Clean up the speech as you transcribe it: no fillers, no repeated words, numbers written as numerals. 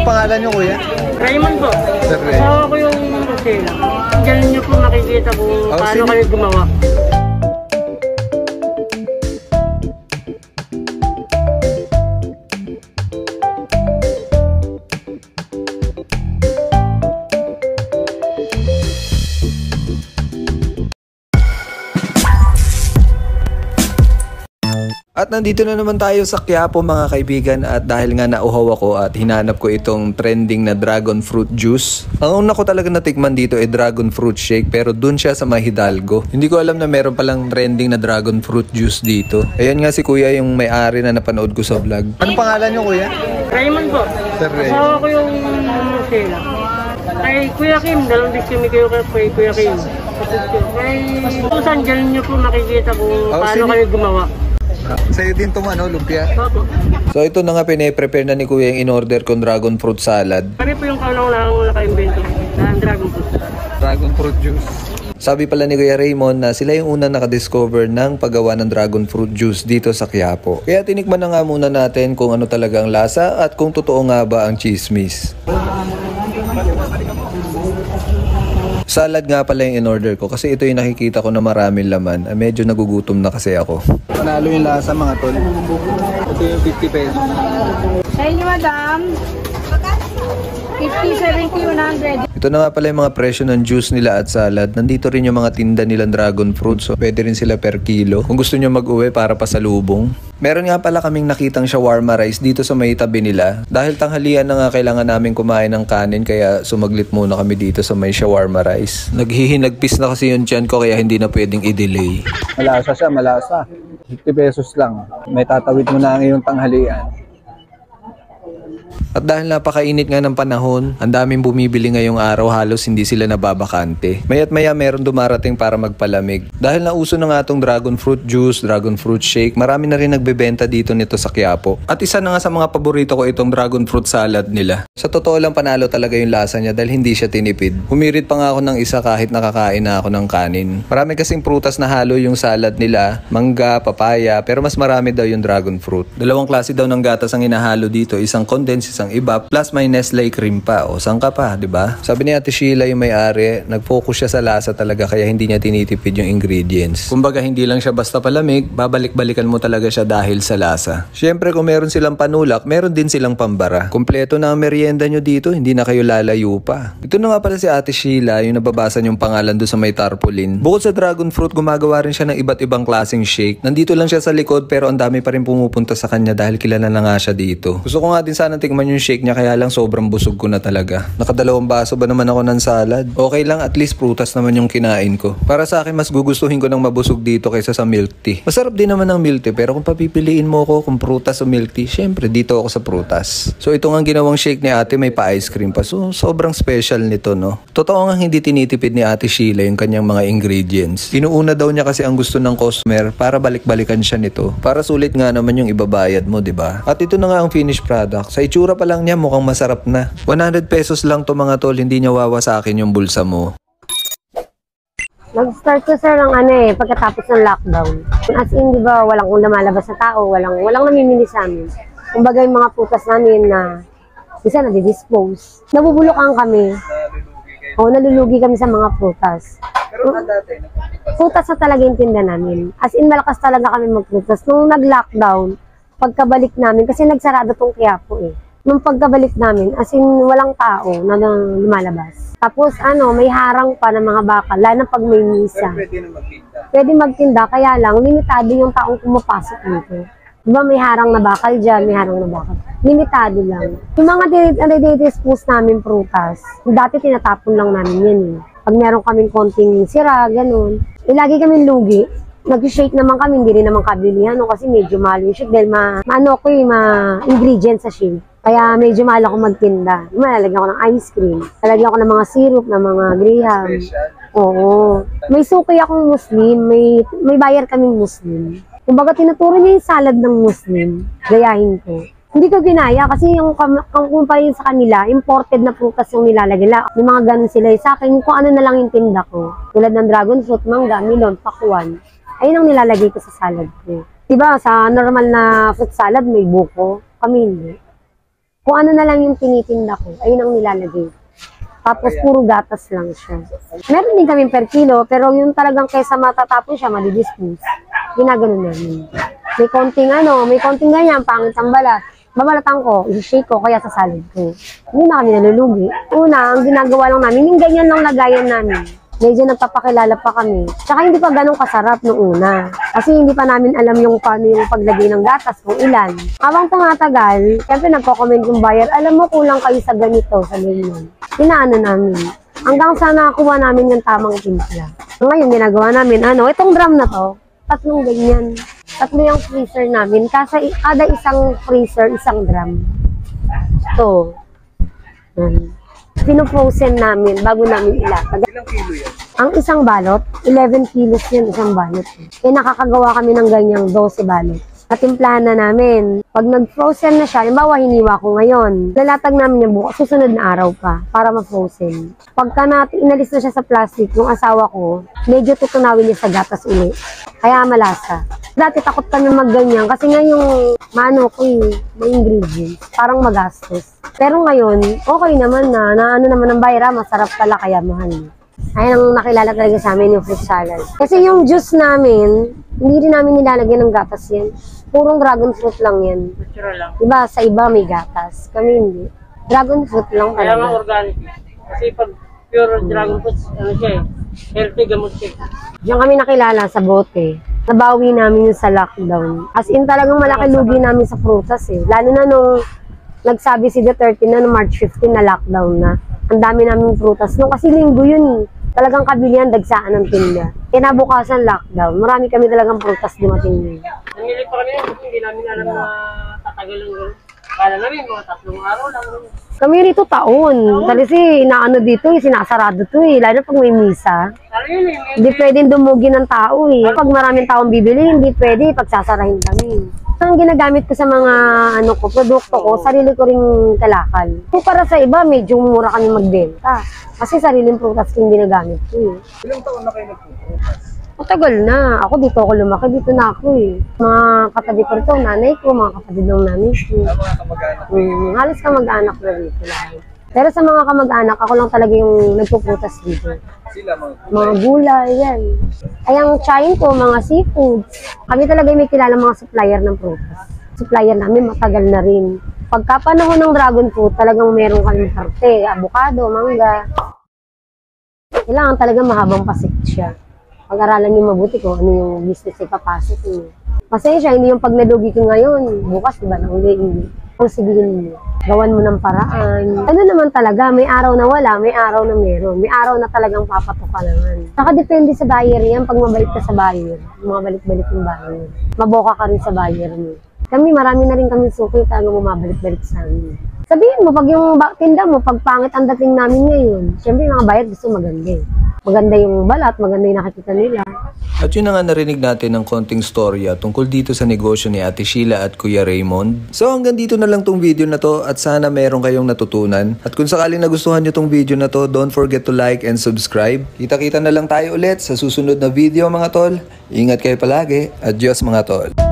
pangalan niyo, kuya? Raymond po. Sir Ray. Asawa ko yung Rosela. Diyan niyo po makikita kung paano kayo gumawa. At nandito na naman tayo sa Quiapo mga kaibigan, at dahil nga nauhaw ako at hinanap ko itong trending na dragon fruit juice. Ang una ko talaga natikman dito ay dragon fruit shake, pero dun siya sa Hidalgo. Hindi ko alam na meron palang trending na dragon fruit juice dito. Ayan nga si kuya yung may-ari na napanood ko sa vlog. Anong pangalan niyo, kuya? Raymond po. Sir Ray. Asawa ko yung Rosela. Ay Kuya Kim, dalawang kami kayo kay Kuya Kim. Ay pusan, dyan niyo po makikita kung paano kayo gumawa. Sa'yo din itong lumpia. Opo. So ito na nga pine-prepare na ni kuya yung in-order kong dragon fruit salad. Kami po yung kaunang naka-invento ng dragon fruit. Dragon fruit juice. Sabi pala ni Kuya Raymond na sila yung unang nakadiscover ng paggawa ng dragon fruit juice dito sa Quiapo. Kaya tinikman na nga muna natin kung ano talaga ang lasa at kung totoo nga ba ang chismis. Salad nga pala yung in-order ko kasi ito yung nakikita ko na maraming laman. Medyo nagugutom na kasi ako. Panalo yung lasa mga tol. Ito yung 50 pesos. Sa inyo, madam. 50, 70, 100. Ito na nga pala yung mga presyo ng juice nila at salad. Nandito rin yung mga tinda nilang dragon fruit. So pwede rin sila per kilo kung gusto nyo mag-uwi para pasalubong. Meron nga pala kaming nakitang shawarma rice dito sa may tabi nila. Dahil tanghalian na nga kailangan namin kumain ng kanin, kaya sumaglit muna kami dito sa may shawarma rice. Naghihinagpis na kasi yung tiyan ko, kaya hindi na pwedeng i-delay. Malasa siya, malasa. 50 pesos lang. May tatawid mo na ang iyong tanghalian. At dahil napakainit nga ng panahon, ang daming bumibili ngayong araw, halos hindi sila nababakante. Maya't maya meron dumarating para magpalamig. Dahil nauso na nga itong dragon fruit juice, dragon fruit shake, marami na rin nagbebenta dito nito sa Quiapo. At isa na nga sa mga paborito ko itong dragon fruit salad nila. Sa totoo lang, panalo talaga yung lasa niya dahil hindi siya tinipid. Humirit pa nga ako ng isa kahit nakakain na ako ng kanin. Marami kasing prutas na halo yung salad nila, mangga, papaya, pero mas marami daw yung dragon fruit. Dalawang klase daw ng gatas ang inahalo dito, isang condensed, isang iba, plus may Nestle cream pa. O saan ka pa, di ba? Sabi ni Ate Sheila yung may-ari, nag-focus siya sa lasa talaga, kaya hindi niya tinitipid yung ingredients. Kumbaga hindi lang siya basta palamig, babalik-balikan mo talaga siya dahil sa lasa. Syempre kung meron silang panulak, meron din silang pambara. Kompleto na ang merienda nyo dito, hindi na kayo lalayo pa. Ito na nga pala si Ate Sheila, yung nababasa yung pangalan doon sa may tarpaulin. Bukod sa dragon fruit, gumagawa rin siya ng iba't ibang klaseng shake. Nandito lang siya sa likod, pero ang dami pa rin pumupunta sa kanya dahil kilala na nga siya dito. Gusto ko nga din sana tikman yung shake niya, kaya lang sobrang busog ko na talaga. Nakadalawang baso ba naman ako ng salad? Okay lang, at least prutas naman yung kinain ko. Para sa akin, mas gugustuhin ko ng mabusog dito kaysa sa milk tea. Masarap din naman ng milk tea, pero kung papipiliin mo ko kung prutas o milk tea, syempre dito ako sa prutas. So ito nga ginawang shake ni ate, may pa-ice cream pa. So sobrang special nito, no? Totoo nga hindi tinitipid ni Ate Sheila yung kanyang mga ingredients. Inuuna daw niya kasi ang gusto ng customer para balik-balikan siya nito. Para sulit nga naman yung ibabayad mo, di ba? At ito na nga ang finished product. Sa itsura pa lang niya, mukhang masarap na. 100 pesos lang to mga tol, hindi niya wawasakin yung bulsa mo. Nag-start ko sir ng pagkatapos ng lockdown. As in, di ba, walang lumalabas na tao, walang namimili sa amin. Kumbaga yung mga prutas namin na isa nadi-dispose. Nabubulukan kami. O, nalulugi kami sa mga prutas. Pero dati, prutas na talaga yung tinda namin. As in, malakas talaga kami magprutas. Nung nag-lockdown, pagkabalik namin, kasi nagsarado tong Quiapo Nung pagkabalik namin, as in, walang tao na lumalabas. Tapos, may harang pa ng mga bakal, lalo na pag may misa. pwede na magtinda. Pwede magtinda, kaya lang, limitado yung taong pumapasok dito. Diba may harang na bakal dyan, may harang na bakal. Limitado lang. Yung mga dispose namin prutas, dati tinatapon lang namin yan Pag meron kaming konting sira, ganun. Lagi kaming lugi. Nag-shake naman kami, hindi rin naman kabilihan kasi medyo mahal yung shake dahil ma-ingredients sa shake. Kaya medyo mahal ako magtinda. Malalagyan ko ng ice cream. Lalagyan ko ng mga syrup, ng mga graham. Oo. May suki akong Muslim, may buyer kaming Muslim. Kumbaga tinuturo niya yung salad ng Muslim. Gayahin ko. Hindi ko ginaya kasi yung kumpanya sa kanila, imported na prutas yung nilalagay. Yung mga ganun sila. Sa akin, kung ano na lang yung tinda ko. Tulad ng dragon fruit, mangga, melon, pakwan. Ayun ang nilalagay ko sa salad ko. Diba, sa normal na fruit salad, may buko. Kami hindi. Kung ano na lang yung tinitinda ko, ayun ang nilalagay. Tapos puro gatas lang siya. Meron din kami per kilo, pero yung talagang kaysa matatapon siya, madidispose. Ginaganon namin. May konting ganyan, pangit ang balat. Babalatan ko, i-shake ko, kaya sa salad ko. Hindi na kami nalulugi. Una, ang ginagawa lang namin, yung ganyan lang lagayan namin. Medyo nagpapakilala pa kami. Tsaka hindi pa ganun kasarap nung una. Kasi hindi pa namin alam yung paano yung paglagay ng gatas, kung ilan. Habang tumatagal, syempre nagko-comment yung buyer, alam mo kulang kayo sa ganito, sa ganyan. Inaano namin. Hanggang sa nakakuha namin yung tamang timpla. Ngayon, ginagawa namin, itong drum na to, 3 ganyan. 3 yung freezer namin. Kasi kada isang freezer, isang drum. Ito. Pino-frozen namin bago namin ilatag. Ilang kilo yan? Ang isang balot, 11 kilos yun, isang balot. Nakakagawa kami ng ganyang 12 balot. Katimplahan na namin. Pag nag-frozen na siya, halimbawa hiniwa ko ngayon, lalatag namin yung bukas, susunod na araw pa para ma-frozen. Pagka natin inalis na siya sa plastic, yung asawa ko, medyo tutunawin niya sa gatas uli. Kaya malasa. Dati takot kami magganyan kasi nga yung may ingredients, parang magastos. Pero ngayon, okay naman na naman ang bayra, masarap pala kaya mahal. Ayun ang nakilala talaga sa amin yung fruit salad. Kasi yung juice namin, hindi rin namin nilalagyan ng gatas yan. Purong dragon fruit lang yan. Natural lang. Diba, sa iba may gatas. Kami hindi. Dragon fruit lang Kaya nga talaga. organic. Kasi pag pure dragon fruit, healthy gamot siya. Diyan kami nakilala sa bote. Nabawi namin yung sa lockdown. As in talagang malaki lugi namin sa prutas eh. Lalo na nung nagsabi si Duterte na no March 15 na lockdown na. Ang dami namin prutas. No, kasi linggo yun eh. Talagang kabilihan, dagsaan ng tinda. Kinabukasan lockdown. Marami kami talagang prutas dumating yun. Nangyili pa kami yun, hindi namin alam na tatagal lang gano'n. Kala namin, mga 3 araw lang. Kami rito taon. Kasi inaano dito eh, sinasarado to eh. Lalo pag may misa. Pero yun Hindi pwedeng dumugi ng tao eh. Pag maraming taong bibili, hindi pwede pagsasarahin kami. Ang ginagamit ko sa mga produkto ko, sarili ko ring kalakal. Kung para sa iba, medyo mura kami magbenta. Kasi sariling prutas ko yung ginagamit ko eh. Ilang taon na kayo nagpuprutas? Matagal na. Ako dito ako lumaki, dito na ako eh. Mga katabi ko rito, nanay ko, mga kapatid ng nanay ko. Mga kamag-anak? Halos kamag-anak na dito lahat. Pero sa mga kamag-anak, ako lang talaga yung nagpuprutas dito. Sila Mga gulay, yan. Ay, ang tsahin ko, mga seafoods. Kami talaga may kilala mga supplier ng prutas. Supplier namin, matagal na rin. Pagka panahon ng dragon fruit, talagang meron kami karte, avocado, mangga. Kailangan talaga mahabang pasik siya. Pag-aralan niyo mabuti kung ano yung business ay papasok niyo. Pasensya, hindi yung pag nalugi ko ngayon, bukas, diba, hindi. Kung sabihin niyo, gawan mo ng paraan. Ano naman talaga, may araw na wala, may araw na meron. May araw na talagang papatukalangan. Saka depende sa buyer yan, pag mabalik ka sa buyer, mabalik-balik yung buyer. Maboka ka rin sa buyer mo. Kami, marami na rin kami suki, talagang bumabalik-balik sa amin. Sabihin mo, pag yung tinda mo, pag pangit ang dating namin ngayon, syempre yung mga buyer gusto maganda eh. Maganda yung balat, maganda yung nakikita nila. At yun na nga narinig natin ng konting storya tungkol dito sa negosyo ni Ate Sheila at Kuya Raymond. So hanggang dito na lang tong video na to at sana meron kayong natutunan. At kung sakaling nagustuhan nyo tong video na to, don't forget to like and subscribe. Kita-kita na lang tayo ulit sa susunod na video mga tol. Ingat kayo palagi. Adios mga tol.